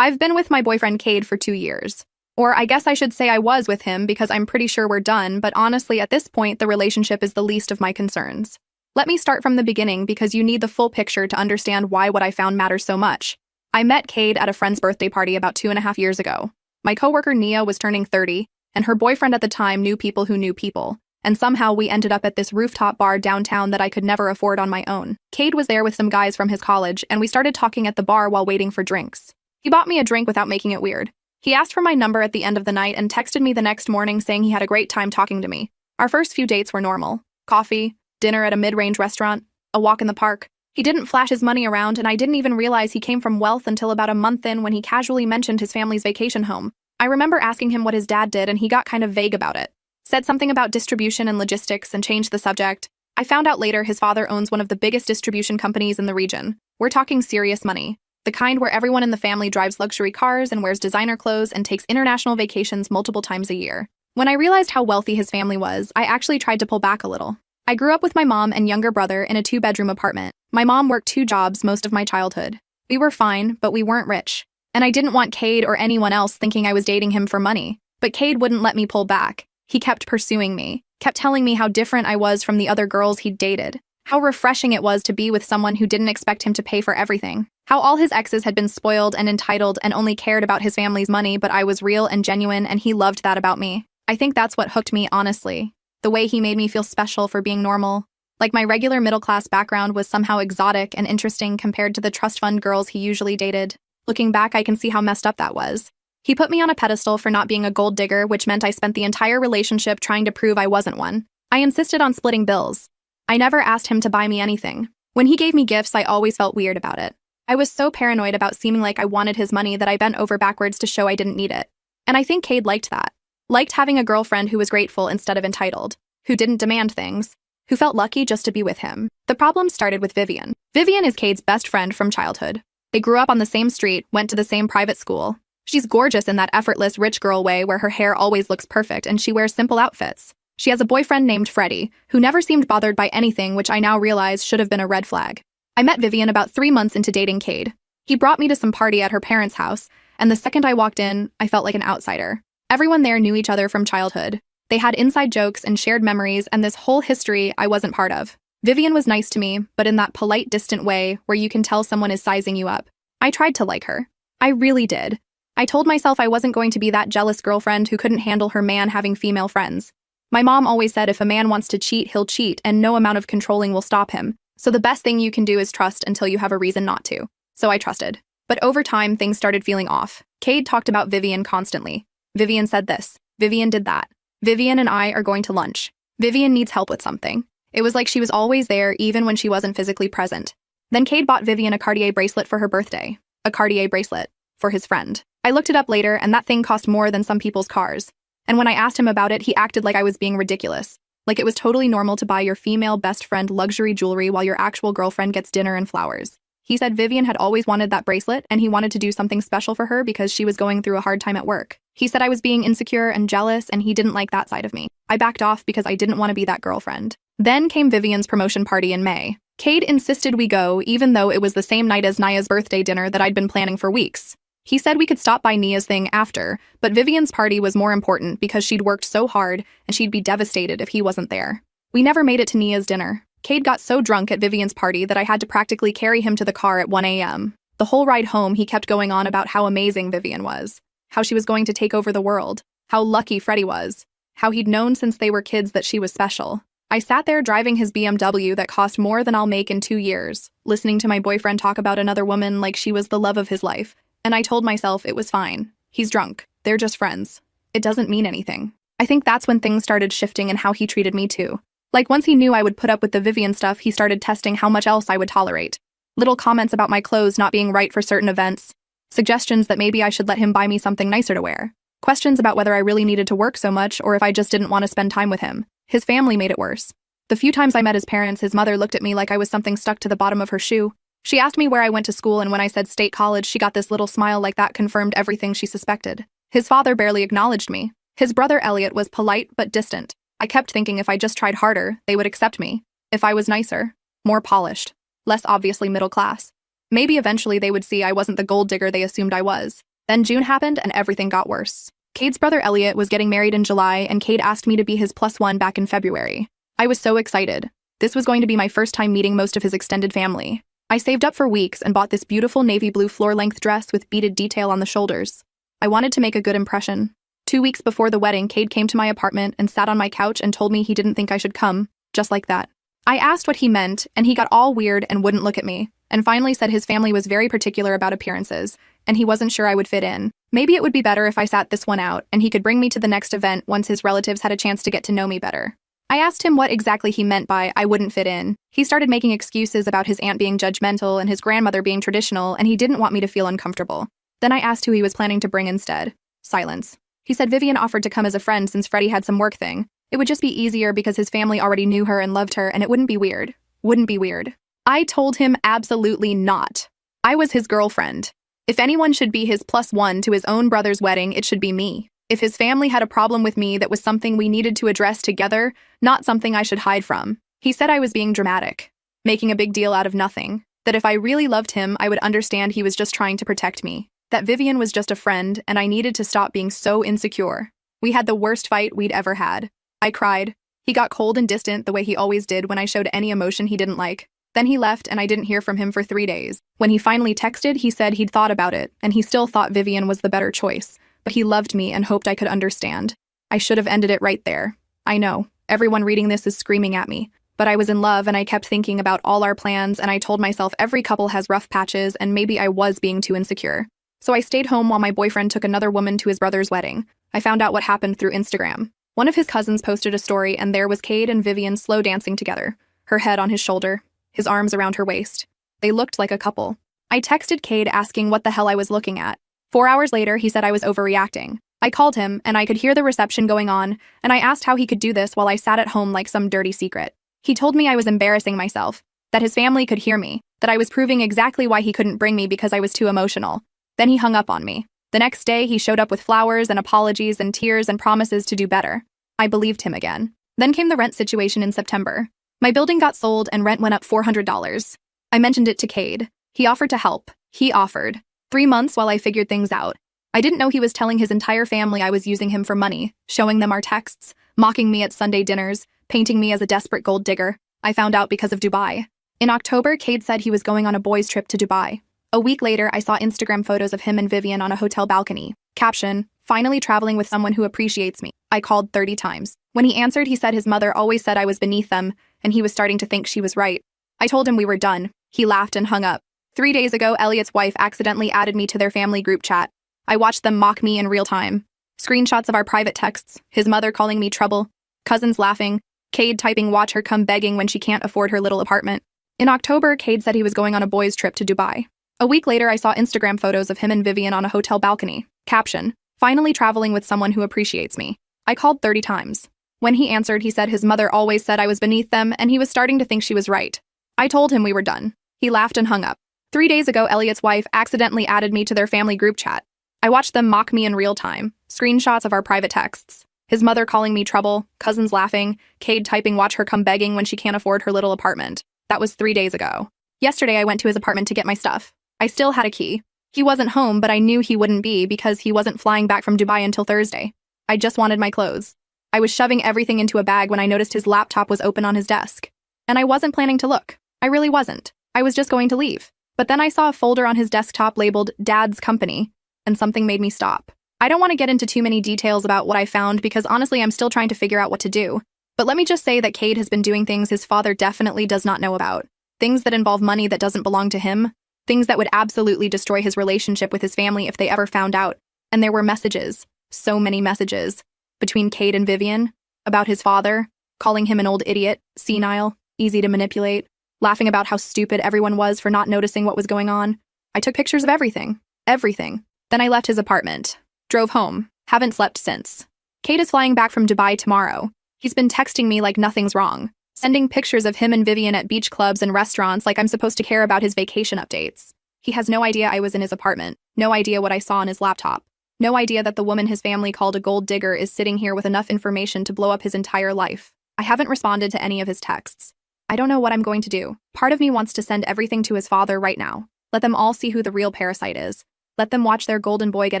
I've been with my boyfriend Cade for 2 years. Or I guess I should say I was with him because I'm pretty sure we're done, but honestly, at this point, the relationship is the least of my concerns. Let me start from the beginning because you need the full picture to understand why what I found matters so much. I met Cade at a friend's birthday party about 2.5 years ago. My coworker Nia was turning 30, and her boyfriend at the time knew people who knew people. And somehow we ended up at this rooftop bar downtown that I could never afford on my own. Cade was there with some guys from his college, and we started talking at the bar while waiting for drinks. He bought me a drink without making it weird. He asked for my number at the end of the night and texted me the next morning saying he had a great time talking to me. Our first few dates were normal. Coffee, dinner at a mid-range restaurant, a walk in the park. He didn't flash his money around, and I didn't even realize he came from wealth until about a month in when he casually mentioned his family's vacation home. I remember asking him what his dad did, and he got kind of vague about it. Said something about distribution and logistics and changed the subject. I found out later his father owns one of the biggest distribution companies in the region. We're talking serious money. The kind where everyone in the family drives luxury cars and wears designer clothes and takes international vacations multiple times a year. When I realized how wealthy his family was, I actually tried to pull back a little. I grew up with my mom and younger brother in a 2-bedroom apartment. My mom worked 2 jobs most of my childhood. We were fine, but we weren't rich. And I didn't want Cade or anyone else thinking I was dating him for money. But Cade wouldn't let me pull back. He kept pursuing me, kept telling me how different I was from the other girls he'd dated, how refreshing it was to be with someone who didn't expect him to pay for everything, how all his exes had been spoiled and entitled and only cared about his family's money, but I was real and genuine and he loved that about me. I think that's what hooked me, honestly. The way he made me feel special for being normal. Like my regular middle-class background was somehow exotic and interesting compared to the trust fund girls he usually dated. Looking back, I can see how messed up that was. He put me on a pedestal for not being a gold digger, which meant I spent the entire relationship trying to prove I wasn't one. I insisted on splitting bills. I never asked him to buy me anything. When he gave me gifts, I always felt weird about it. I was so paranoid about seeming like I wanted his money that I bent over backwards to show I didn't need it. And I think Cade liked that. Liked having a girlfriend who was grateful instead of entitled, who didn't demand things, who felt lucky just to be with him. The problem started with Vivian. Vivian is Cade's best friend from childhood. They grew up on the same street, went to the same private school. She's gorgeous in that effortless rich girl way where her hair always looks perfect and she wears simple outfits. She has a boyfriend named Freddie, who never seemed bothered by anything, which I now realize should have been a red flag. I met Vivian about 3 months into dating Cade. He brought me to some party at her parents' house, and the second I walked in, I felt like an outsider. Everyone there knew each other from childhood. They had inside jokes and shared memories, and this whole history I wasn't part of. Vivian was nice to me, but in that polite, distant way where you can tell someone is sizing you up. I tried to like her. I really did. I told myself I wasn't going to be that jealous girlfriend who couldn't handle her man having female friends. My mom always said if a man wants to cheat, he'll cheat, and no amount of controlling will stop him. So the best thing you can do is trust until you have a reason not to. So I trusted. But over time, things started feeling off. Cade talked about Vivian constantly. Vivian said this. Vivian did that. Vivian and I are going to lunch. Vivian needs help with something. It was like she was always there even when she wasn't physically present. Then Cade bought Vivian a Cartier bracelet for her birthday. A Cartier bracelet. For his friend. I looked it up later, and that thing cost more than some people's cars. And when I asked him about it, he acted like I was being ridiculous. Like it was totally normal to buy your female best friend luxury jewelry while your actual girlfriend gets dinner and flowers. He said Vivian had always wanted that bracelet, and he wanted to do something special for her because she was going through a hard time at work. He said I was being insecure and jealous, and he didn't like that side of me. I backed off because I didn't want to be that girlfriend. Then came Vivian's promotion party in May. Cade insisted we go, even though it was the same night as Nia's birthday dinner that I'd been planning for weeks. He said we could stop by Nia's thing after, but Vivian's party was more important because she'd worked so hard and she'd be devastated if he wasn't there. We never made it to Nia's dinner. Cade got so drunk at Vivian's party that I had to practically carry him to the car at 1 a.m. The whole ride home, he kept going on about how amazing Vivian was, how she was going to take over the world, how lucky Freddie was, how he'd known since they were kids that she was special. I sat there driving his BMW that cost more than I'll make in 2 years, listening to my boyfriend talk about another woman like she was the love of his life. And I told myself it was fine. He's drunk. They're just friends. It doesn't mean anything. I think that's when things started shifting in how he treated me too. Like once he knew I would put up with the Vivian stuff, he started testing how much else I would tolerate. Little comments about my clothes not being right for certain events. Suggestions that maybe I should let him buy me something nicer to wear. Questions about whether I really needed to work so much or if I just didn't want to spend time with him. His family made it worse. The few times I met his parents, his mother looked at me like I was something stuck to the bottom of her shoe. She asked me where I went to school, and when I said State College, she got this little smile like that confirmed everything she suspected. His father barely acknowledged me. His brother Elliot was polite but distant. I kept thinking if I just tried harder, they would accept me. If I was nicer, more polished, less obviously middle class. Maybe eventually they would see I wasn't the gold digger they assumed I was. Then June happened and everything got worse. Cade's brother Elliot was getting married in July, and Cade asked me to be his +1 back in February. I was so excited. This was going to be my first time meeting most of his extended family. I saved up for weeks and bought this beautiful navy blue floor-length dress with beaded detail on the shoulders. I wanted to make a good impression. 2 weeks before the wedding, Cade came to my apartment and sat on my couch and told me he didn't think I should come, just like that. I asked what he meant, and he got all weird and wouldn't look at me, and finally said his family was very particular about appearances, and he wasn't sure I would fit in. Maybe it would be better if I sat this one out, and he could bring me to the next event once his relatives had a chance to get to know me better. I asked him what exactly he meant by I wouldn't fit in. He started making excuses about his aunt being judgmental and his grandmother being traditional, and he didn't want me to feel uncomfortable. Then I asked who he was planning to bring instead. Silence. He said Vivian offered to come as a friend since Freddie had some work thing. It would just be easier because his family already knew her and loved her, and it wouldn't be weird. Wouldn't be weird. I told him absolutely not. I was his girlfriend. If anyone should be his +1 to his own brother's wedding, it should be me. If his family had a problem with me, that was something we needed to address together, not something I should hide from. He said I was being dramatic, making a big deal out of nothing, that if I really loved him, I would understand he was just trying to protect me, that Vivian was just a friend and I needed to stop being so insecure. We had the worst fight we'd ever had. I cried. He got cold and distant the way he always did when I showed any emotion he didn't like. Then he left and I didn't hear from him for 3 days. When he finally texted, he said he'd thought about it and he still thought Vivian was the better choice, but he loved me and hoped I could understand. I should have ended it right there. I know, everyone reading this is screaming at me, but I was in love and I kept thinking about all our plans, and I told myself every couple has rough patches and maybe I was being too insecure. So I stayed home while my boyfriend took another woman to his brother's wedding. I found out what happened through Instagram. One of his cousins posted a story and there was Cade and Vivian slow dancing together, her head on his shoulder, his arms around her waist. They looked like a couple. I texted Cade asking what the hell I was looking at. 4 hours later, he said I was overreacting. I called him, and I could hear the reception going on, and I asked how he could do this while I sat at home like some dirty secret. He told me I was embarrassing myself, that his family could hear me, that I was proving exactly why he couldn't bring me because I was too emotional. Then he hung up on me. The next day, he showed up with flowers and apologies and tears and promises to do better. I believed him again. Then came the rent situation in September. My building got sold and rent went up $400. I mentioned it to Cade. He offered to help. He offered. 3 months while I figured things out. I didn't know he was telling his entire family I was using him for money, showing them our texts, mocking me at Sunday dinners, painting me as a desperate gold digger. I found out because of Dubai. In October, Cade said he was going on a boys' trip to Dubai. A week later, I saw Instagram photos of him and Vivian on a hotel balcony. Caption, finally traveling with someone who appreciates me. I called 30 times. When he answered, he said his mother always said I was beneath them, and he was starting to think she was right. I told him we were done. He laughed and hung up. 3 days ago, Elliot's wife accidentally added me to their family group chat. I watched them mock me in real time. Screenshots of our private texts, his mother calling me trouble, cousins laughing, Cade typing watch her come begging when she can't afford her little apartment. In October, Cade said he was going on a boys' trip to Dubai. A week later, I saw Instagram photos of him and Vivian on a hotel balcony. Caption, finally traveling with someone who appreciates me. I called 30 times. When he answered, he said his mother always said I was beneath them, and he was starting to think she was right. I told him we were done. He laughed and hung up. 3 days ago, Elliot's wife accidentally added me to their family group chat. I watched them mock me in real time. Screenshots of our private texts. His mother calling me trouble, cousins laughing, Cade typing watch her come begging when she can't afford her little apartment. That was 3 days ago. Yesterday, I went to his apartment to get my stuff. I still had a key. He wasn't home, but I knew he wouldn't be because he wasn't flying back from Dubai until Thursday. I just wanted my clothes. I was shoving everything into a bag when I noticed his laptop was open on his desk. And I wasn't planning to look. I really wasn't. I was just going to leave. But then I saw a folder on his desktop labeled Dad's Company, and something made me stop. I don't want to get into too many details about what I found because honestly I'm still trying to figure out what to do. But let me just say that Cade has been doing things his father definitely does not know about. Things that involve money that doesn't belong to him. Things that would absolutely destroy his relationship with his family if they ever found out. And there were messages, so many messages, between Cade and Vivian, about his father, calling him an old idiot, senile, easy to manipulate, laughing about how stupid everyone was for not noticing what was going on. I took pictures of everything. Everything. Then I left his apartment. Drove home. Haven't slept since. Cade is flying back from Dubai tomorrow. He's been texting me like nothing's wrong, sending pictures of him and Vivian at beach clubs and restaurants like I'm supposed to care about his vacation updates. He has no idea I was in his apartment, no idea what I saw on his laptop, no idea that the woman his family called a gold digger is sitting here with enough information to blow up his entire life. I haven't responded to any of his texts. I don't know what I'm going to do. Part of me wants to send everything to his father right now. Let them all see who the real parasite is. Let them watch their golden boy get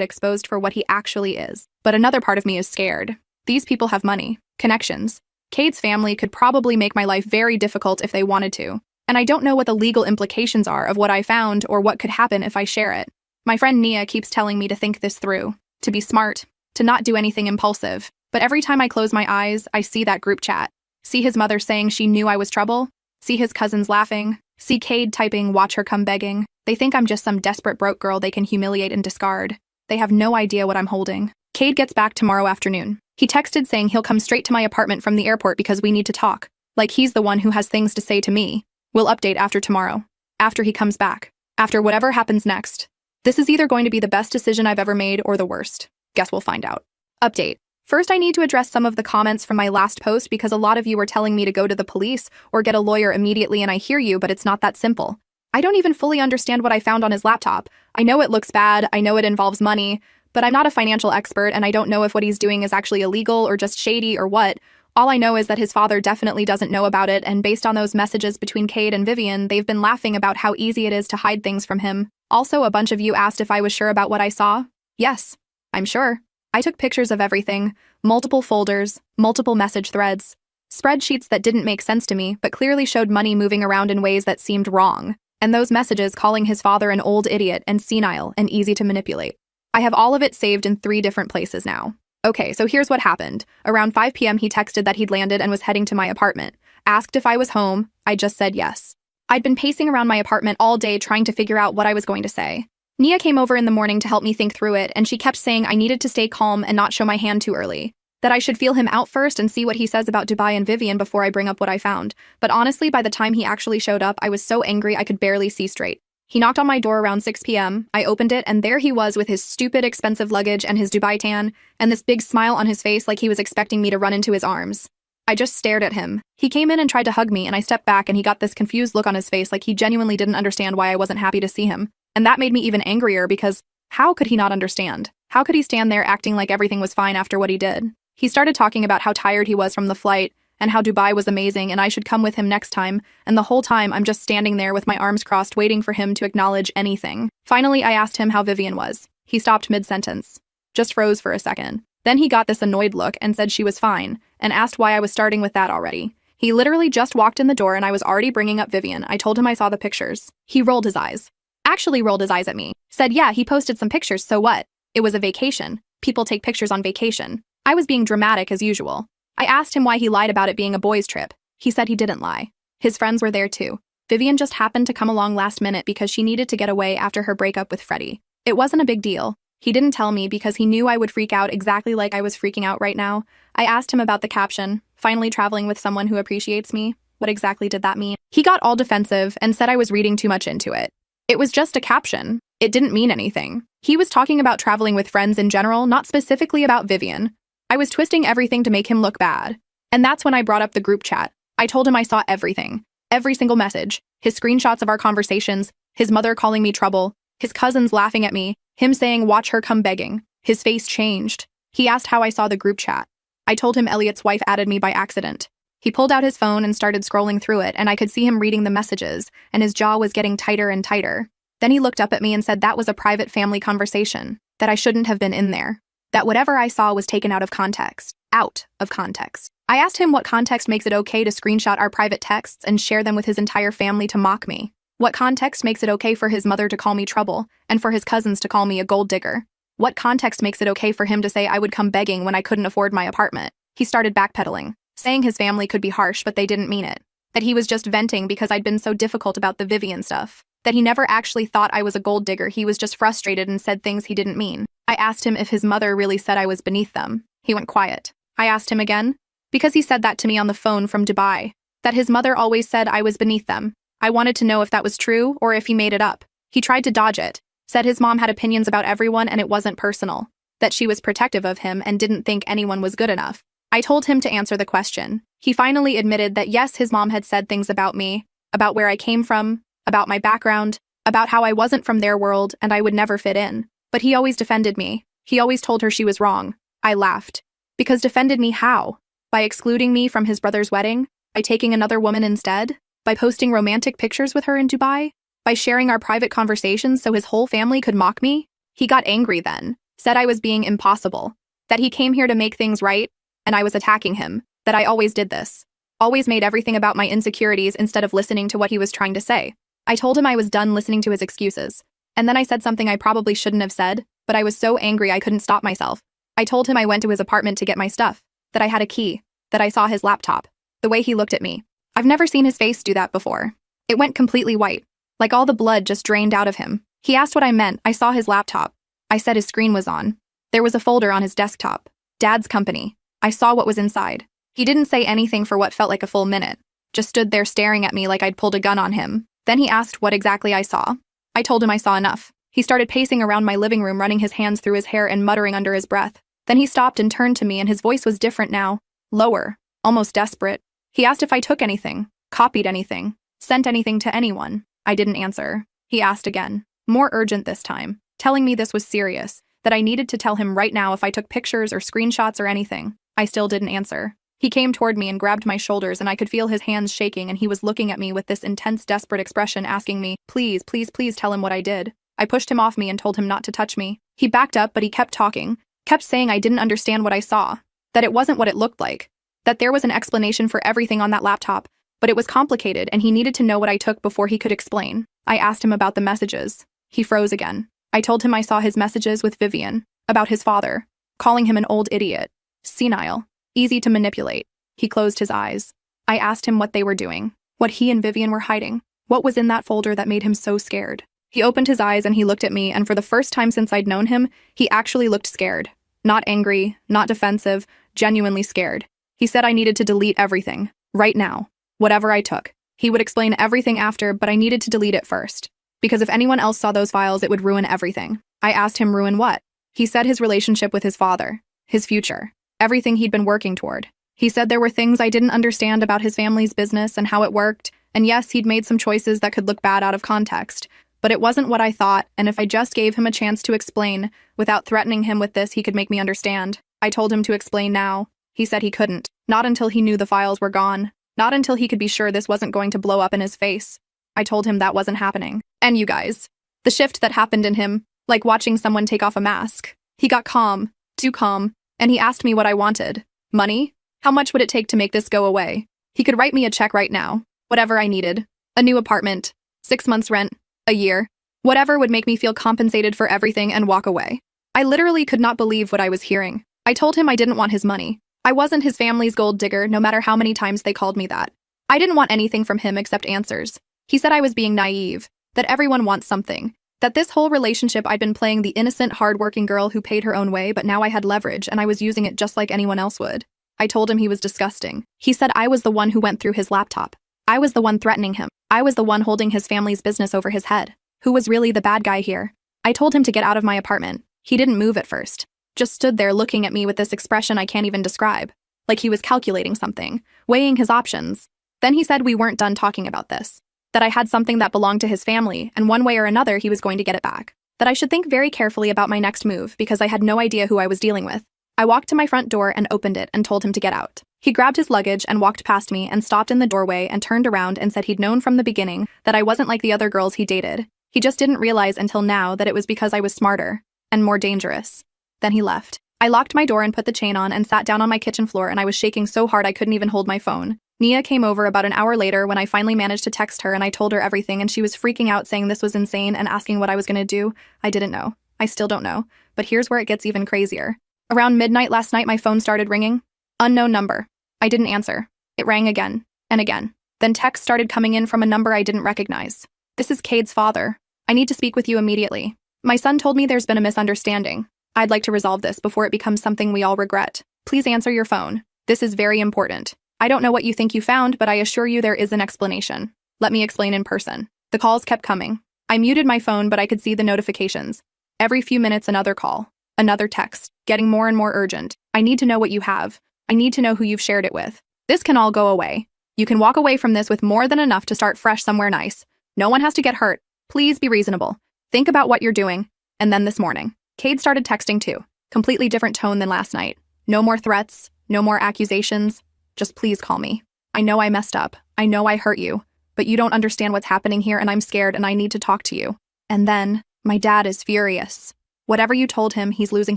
exposed for what he actually is. But another part of me is scared. These people have money, connections. Cade's family could probably make my life very difficult if they wanted to. And I don't know what the legal implications are of what I found or what could happen if I share it. My friend Nia keeps telling me to think this through, to be smart, to not do anything impulsive. But every time I close my eyes, I see that group chat. See his mother saying she knew I was trouble. See his cousins laughing. See Cade typing, "Watch her come begging." They think I'm just some desperate broke girl they can humiliate and discard. They have no idea what I'm holding. Cade gets back tomorrow afternoon. He texted saying he'll come straight to my apartment from the airport because we need to talk. Like he's the one who has things to say to me. We'll update after tomorrow. After he comes back. After whatever happens next. This is either going to be the best decision I've ever made or the worst. Guess we'll find out. Update. First, I need to address some of the comments from my last post because a lot of you were telling me to go to the police or get a lawyer immediately, and I hear you, but it's not that simple. I don't even fully understand what I found on his laptop. I know it looks bad, I know it involves money, but I'm not a financial expert and I don't know if what he's doing is actually illegal or just shady or what. All I know is that his father definitely doesn't know about it, and based on those messages between Cade and Vivian, they've been laughing about how easy it is to hide things from him. Also, a bunch of you asked if I was sure about what I saw. Yes, I'm sure. I took pictures of everything, multiple folders, multiple message threads, spreadsheets that didn't make sense to me but clearly showed money moving around in ways that seemed wrong, and those messages calling his father an old idiot and senile and easy to manipulate. I have all of it saved in 3 different places now. Okay, so here's what happened. Around 5 p.m. he texted that he'd landed and was heading to my apartment. Asked if I was home. I just said yes. I'd been pacing around my apartment all day trying to figure out what I was going to say. Nia came over in the morning to help me think through it, and she kept saying I needed to stay calm and not show my hand too early. That I should feel him out first and see what he says about Dubai and Vivian before I bring up what I found. But honestly, by the time he actually showed up, I was so angry I could barely see straight. He knocked on my door around 6 p.m. I opened it, and there he was with his stupid, expensive luggage and his Dubai tan, and this big smile on his face like he was expecting me to run into his arms. I just stared at him. He came in and tried to hug me, and I stepped back, and he got this confused look on his face like he genuinely didn't understand why I wasn't happy to see him. And that made me even angrier because how could he not understand? How could he stand there acting like everything was fine after what he did? He started talking about how tired he was from the flight and how Dubai was amazing and I should come with him next time, and the whole time I'm just standing there with my arms crossed waiting for him to acknowledge anything. Finally, I asked him how Vivian was. He stopped mid-sentence. Just froze for a second. Then he got this annoyed look and said she was fine, and asked why I was starting with that already. He literally just walked in the door and I was already bringing up Vivian. I told him I saw the pictures. He rolled his eyes. Actually rolled his eyes at me. Said, yeah, he posted some pictures, so what? It was a vacation. People take pictures on vacation. I was being dramatic as usual. I asked him why he lied about it being a boys' trip. He said he didn't lie. His friends were there too. Vivian just happened to come along last minute because she needed to get away after her breakup with Freddie. It wasn't a big deal. He didn't tell me because he knew I would freak out exactly like I was freaking out right now. I asked him about the caption, finally traveling with someone who appreciates me. What exactly did that mean? He got all defensive and said I was reading too much into it. It was just a caption. It didn't mean anything. He was talking about traveling with friends in general, not specifically about Vivian. I was twisting everything to make him look bad. And that's when I brought up the group chat. I told him I saw everything. Every single message. His screenshots of our conversations. His mother calling me trouble. His cousins laughing at me. Him saying, watch her come begging. His face changed. He asked how I saw the group chat. I told him Elliot's wife added me by accident. He pulled out his phone and started scrolling through it, and I could see him reading the messages, and his jaw was getting tighter and tighter. Then he looked up at me and said that was a private family conversation, that I shouldn't have been in there, that whatever I saw was taken out of context. Out of context. I asked him what context makes it okay to screenshot our private texts and share them with his entire family to mock me. What context makes it okay for his mother to call me trouble, and for his cousins to call me a gold digger? What context makes it okay for him to say I would come begging when I couldn't afford my apartment? He started backpedaling, saying his family could be harsh but they didn't mean it. That he was just venting because I'd been so difficult about the Vivian stuff. That he never actually thought I was a gold digger, he was just frustrated and said things he didn't mean. I asked him if his mother really said I was beneath them. He went quiet. I asked him again, because he said that to me on the phone from Dubai. That his mother always said I was beneath them. I wanted to know if that was true or if he made it up. He tried to dodge it. Said his mom had opinions about everyone and it wasn't personal. That she was protective of him and didn't think anyone was good enough. I told him to answer the question. He finally admitted that yes, his mom had said things about me, about where I came from, about my background, about how I wasn't from their world and I would never fit in. But he always defended me. He always told her she was wrong. I laughed. Because defended me how? By excluding me from his brother's wedding? By taking another woman instead? By posting romantic pictures with her in Dubai? By sharing our private conversations so his whole family could mock me? He got angry then, said I was being impossible, that he came here to make things right, and I was attacking him, that I always did this. Always made everything about my insecurities instead of listening to what he was trying to say. I told him I was done listening to his excuses. And then I said something I probably shouldn't have said, but I was so angry I couldn't stop myself. I told him I went to his apartment to get my stuff, that I had a key, that I saw his laptop. The way he looked at me. I've never seen his face do that before. It went completely white, like all the blood just drained out of him. He asked what I meant. I saw his laptop. I said his screen was on. There was a folder on his desktop. Dad's company. I saw what was inside. He didn't say anything for what felt like a full minute. Just stood there staring at me like I'd pulled a gun on him. Then he asked what exactly I saw. I told him I saw enough. He started pacing around my living room, running his hands through his hair and muttering under his breath. Then he stopped and turned to me, and his voice was different now. Lower. Almost desperate. He asked if I took anything, copied anything, sent anything to anyone. I didn't answer. He asked again. More urgent this time. Telling me this was serious. That I needed to tell him right now if I took pictures or screenshots or anything. I still didn't answer. He came toward me and grabbed my shoulders, and I could feel his hands shaking, and he was looking at me with this intense, desperate expression, asking me, please, please, please tell him what I did. I pushed him off me and told him not to touch me. He backed up, but he kept talking, kept saying I didn't understand what I saw, that it wasn't what it looked like, that there was an explanation for everything on that laptop, but it was complicated and he needed to know what I took before he could explain. I asked him about the messages. He froze again. I told him I saw his messages with Vivian, about his father, calling him an old idiot, senile, easy to manipulate. He closed his eyes. I asked him what they were doing, what he and Vivian were hiding, what was in that folder that made him so scared. He opened his eyes and he looked at me, and for the first time since I'd known him, he actually looked scared. Not angry, not defensive, genuinely scared. He said I needed to delete everything, right now, whatever I took. He would explain everything after, but I needed to delete it first. Because if anyone else saw those files, it would ruin everything. I asked him ruin what? He said his relationship with his father, his future, everything he'd been working toward. He said there were things I didn't understand about his family's business and how it worked, and yes, he'd made some choices that could look bad out of context, but it wasn't what I thought, and if I just gave him a chance to explain, without threatening him with this, he could make me understand. I told him to explain now. He said he couldn't. Not until he knew the files were gone. Not until he could be sure this wasn't going to blow up in his face. I told him that wasn't happening. And you guys. The shift that happened in him, like watching someone take off a mask. He got calm, too calm, and he asked me what I wanted. Money? How much would it take to make this go away? He could write me a check right now. Whatever I needed. A new apartment. 6 months rent. A year. Whatever would make me feel compensated for everything and walk away. I literally could not believe what I was hearing. I told him I didn't want his money. I wasn't his family's gold digger, no matter how many times they called me that. I didn't want anything from him except answers. He said I was being naive, that everyone wants something, that this whole relationship I'd been playing the innocent, hardworking girl who paid her own way, but now I had leverage and I was using it just like anyone else would. I told him he was disgusting. He said I was the one who went through his laptop. I was the one threatening him. I was the one holding his family's business over his head. Who was really the bad guy here? I told him to get out of my apartment. He didn't move at first. Just stood there looking at me with this expression I can't even describe. Like he was calculating something, weighing his options. Then he said we weren't done talking about this. That I had something that belonged to his family, and one way or another he was going to get it back. That I should think very carefully about my next move because I had no idea who I was dealing with. I walked to my front door and opened it and told him to get out. He grabbed his luggage and walked past me and stopped in the doorway and turned around and said he'd known from the beginning that I wasn't like the other girls he dated. He just didn't realize until now that it was because I was smarter and more dangerous. Then he left. I locked my door and put the chain on and sat down on my kitchen floor, and I was shaking so hard I couldn't even hold my phone. Nia came over about an hour later when I finally managed to text her, and I told her everything, and she was freaking out saying this was insane and asking what I was going to do. I didn't know. I still don't know. But here's where it gets even crazier. Around midnight last night, my phone started ringing. Unknown number. I didn't answer. It rang again and again. Then texts started coming in from a number I didn't recognize. This is Cade's father. I need to speak with you immediately. My son told me there's been a misunderstanding. I'd like to resolve this before it becomes something we all regret. Please answer your phone. This is very important. I don't know what you think you found, but I assure you there is an explanation. Let me explain in person. The calls kept coming. I muted my phone, but I could see the notifications. Every few minutes, another call. Another text. Getting more and more urgent. I need to know what you have. I need to know who you've shared it with. This can all go away. You can walk away from this with more than enough to start fresh somewhere nice. No one has to get hurt. Please be reasonable. Think about what you're doing. And then this morning, Cade started texting too. Completely different tone than last night. No more threats. No more accusations. Just please call me. I know I messed up. I know I hurt you. But you don't understand what's happening here, and I'm scared and I need to talk to you. And then, my dad is furious. Whatever you told him, he's losing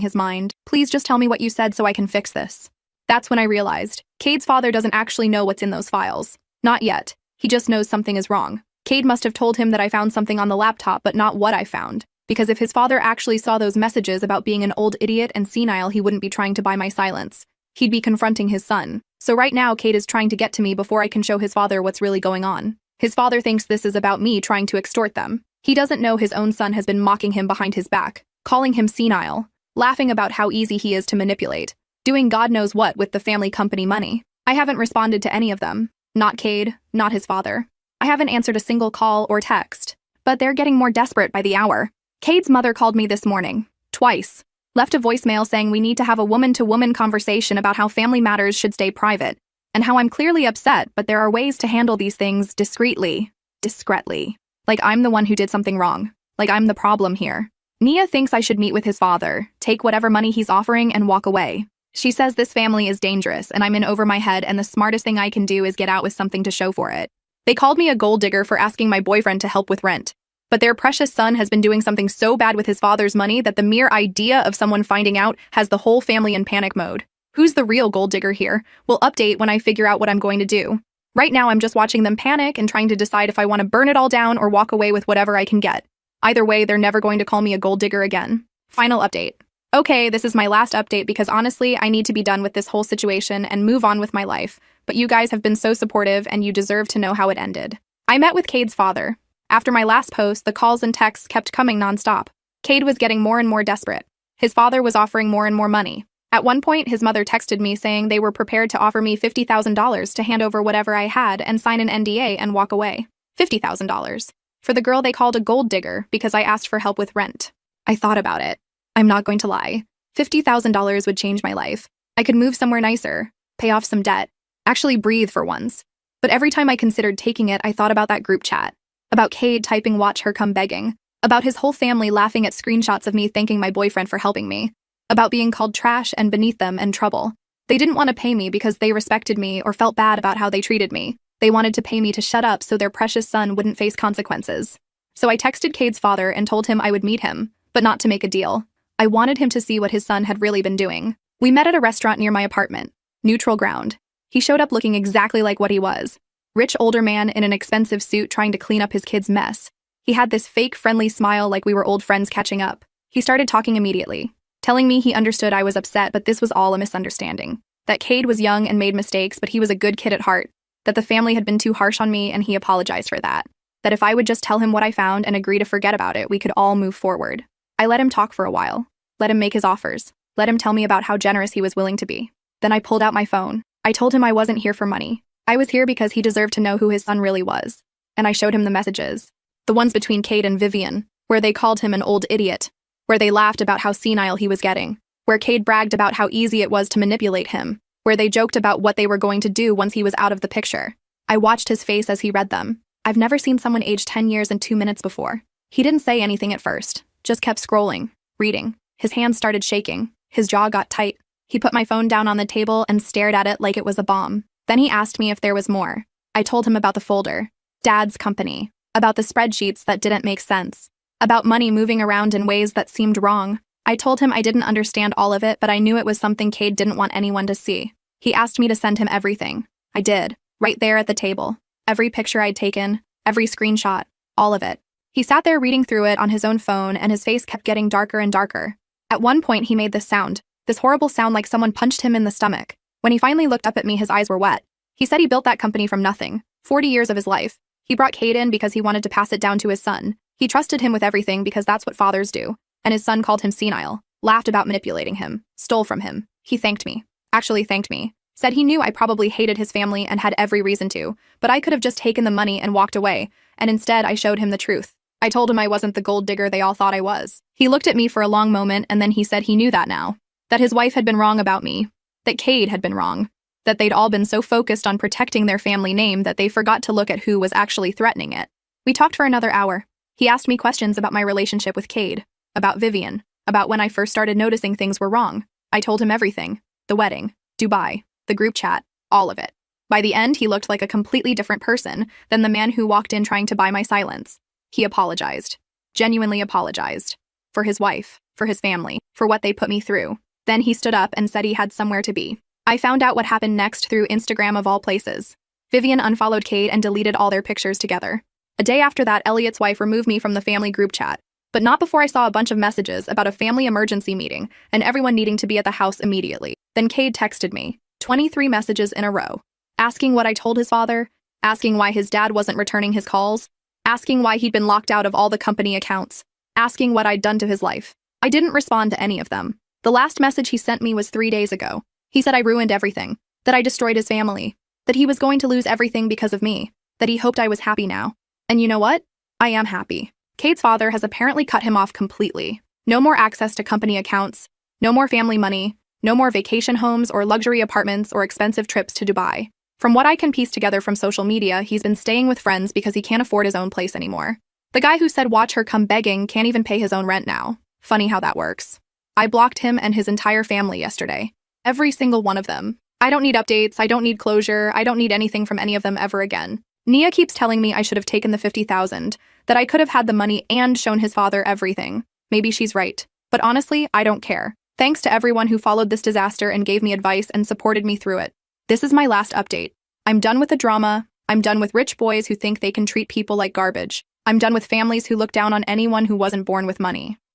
his mind. Please just tell me what you said so I can fix this. That's when I realized Cade's father doesn't actually know what's in those files. Not yet. He just knows something is wrong. Cade must have told him that I found something on the laptop, but not what I found. Because if his father actually saw those messages about being an old idiot and senile, he wouldn't be trying to buy my silence. He'd be confronting his son. So right now, Cade is trying to get to me before I can show his father what's really going on. His father thinks this is about me trying to extort them. He doesn't know his own son has been mocking him behind his back, calling him senile, laughing about how easy he is to manipulate, doing God knows what with the family company money. I haven't responded to any of them. Not Cade, not his father. I haven't answered a single call or text. But they're getting more desperate by the hour. Cade's mother called me this morning, twice. Left a voicemail saying we need to have a woman-to-woman conversation about how family matters should stay private, and how I'm clearly upset, but there are ways to handle these things discreetly. Like I'm the one who did something wrong. Like I'm the problem here. Nia thinks I should meet with his father, take whatever money he's offering, and walk away. She says this family is dangerous, and I'm in over my head, and the smartest thing I can do is get out with something to show for it. They called me a gold digger for asking my boyfriend to help with rent. But their precious son has been doing something so bad with his father's money that the mere idea of someone finding out has the whole family in panic mode. Who's the real gold digger here? We'll update when I figure out what I'm going to do. Right now, I'm just watching them panic and trying to decide if I want to burn it all down or walk away with whatever I can get. Either way, they're never going to call me a gold digger again. Final update. Okay, this is my last update because honestly, I need to be done with this whole situation and move on with my life. But you guys have been so supportive and you deserve to know how it ended. I met with Cade's father. After my last post, the calls and texts kept coming nonstop. Cade was getting more and more desperate. His father was offering more and more money. At one point, his mother texted me saying they were prepared to offer me $50,000 to hand over whatever I had and sign an NDA and walk away. $50,000. For the girl they called a gold digger because I asked for help with rent. I thought about it. I'm not going to lie. $50,000 would change my life. I could move somewhere nicer, pay off some debt, actually breathe for once. But every time I considered taking it, I thought about that group chat. About Cade typing "watch her come begging." About his whole family laughing at screenshots of me thanking my boyfriend for helping me. About being called trash and beneath them and trouble. They didn't want to pay me because they respected me or felt bad about how they treated me. They wanted to pay me to shut up so their precious son wouldn't face consequences. So I texted Cade's father and told him I would meet him, but not to make a deal. I wanted him to see what his son had really been doing. We met at a restaurant near my apartment. Neutral ground. He showed up looking exactly like what he was. Rich older man in an expensive suit trying to clean up his kid's mess. He had this fake friendly smile like we were old friends catching up. He started talking immediately, telling me he understood I was upset, but this was all a misunderstanding. That Cade was young and made mistakes, but he was a good kid at heart. That the family had been too harsh on me and he apologized for that. That if I would just tell him what I found and agree to forget about it, we could all move forward. I let him talk for a while. Let him make his offers. Let him tell me about how generous he was willing to be. Then I pulled out my phone. I told him I wasn't here for money. I was here because he deserved to know who his son really was. And I showed him the messages. The ones between Cade and Vivian, where they called him an old idiot. Where they laughed about how senile he was getting. Where Cade bragged about how easy it was to manipulate him. Where they joked about what they were going to do once he was out of the picture. I watched his face as he read them. I've never seen someone age 10 years in 2 minutes before. He didn't say anything at first, just kept scrolling, reading. His hands started shaking. His jaw got tight. He put my phone down on the table and stared at it like it was a bomb. Then he asked me if there was more. I told him about the folder, Dad's company, about the spreadsheets that didn't make sense, about money moving around in ways that seemed wrong. I told him I didn't understand all of it, but I knew it was something Cade didn't want anyone to see. He asked me to send him everything. I did, right there at the table. Every picture I'd taken, every screenshot, all of it. He sat there reading through it on his own phone, and his face kept getting darker and darker. At one point, he made this sound, this horrible sound like someone punched him in the stomach. When he finally looked up at me, his eyes were wet. He said he built that company from nothing, 40 years of his life. He brought Cade in because he wanted to pass it down to his son. He trusted him with everything because that's what fathers do. And his son called him senile, laughed about manipulating him, stole from him. He thanked me. Actually thanked me. Said he knew I probably hated his family and had every reason to, but I could have just taken the money and walked away, and instead I showed him the truth. I told him I wasn't the gold digger they all thought I was. He looked at me for a long moment and then he said he knew that now. That his wife had been wrong about me. That Cade had been wrong. That they'd all been so focused on protecting their family name that they forgot to look at who was actually threatening it. We talked for another hour. He asked me questions about my relationship with Cade, about Vivian, about when I first started noticing things were wrong. I told him everything. The wedding, Dubai, the group chat, all of it. By the end, he looked like a completely different person than the man who walked in trying to buy my silence. He apologized. Genuinely apologized. for his wife, for his family, for what they put me through. Then he stood up and said he had somewhere to be. I found out what happened next through Instagram of all places. Vivian unfollowed Cade and deleted all their pictures together. A day after that, Elliot's wife removed me from the family group chat, but not before I saw a bunch of messages about a family emergency meeting and everyone needing to be at the house immediately. Then Cade texted me, 23 messages in a row, asking what I told his father, asking why his dad wasn't returning his calls, asking why he'd been locked out of all the company accounts, asking what I'd done to his life. I didn't respond to any of them. The last message he sent me was 3 days ago. He said I ruined everything, that I destroyed his family, that he was going to lose everything because of me, that he hoped I was happy now. And you know what? I am happy. Cade's father has apparently cut him off completely. No more access to company accounts, no more family money, no more vacation homes or luxury apartments or expensive trips to Dubai. From what I can piece together from social media, he's been staying with friends because he can't afford his own place anymore. The guy who said watch her come begging can't even pay his own rent now. Funny how that works. I blocked him and his entire family yesterday. Every single one of them. I don't need updates, I don't need closure, I don't need anything from any of them ever again. Nia keeps telling me I should have taken the $50,000, that I could have had the money and shown his father everything. Maybe she's right. But honestly, I don't care. Thanks to everyone who followed this disaster and gave me advice and supported me through it. This is my last update. I'm done with the drama. I'm done with rich boys who think they can treat people like garbage. I'm done with families who look down on anyone who wasn't born with money.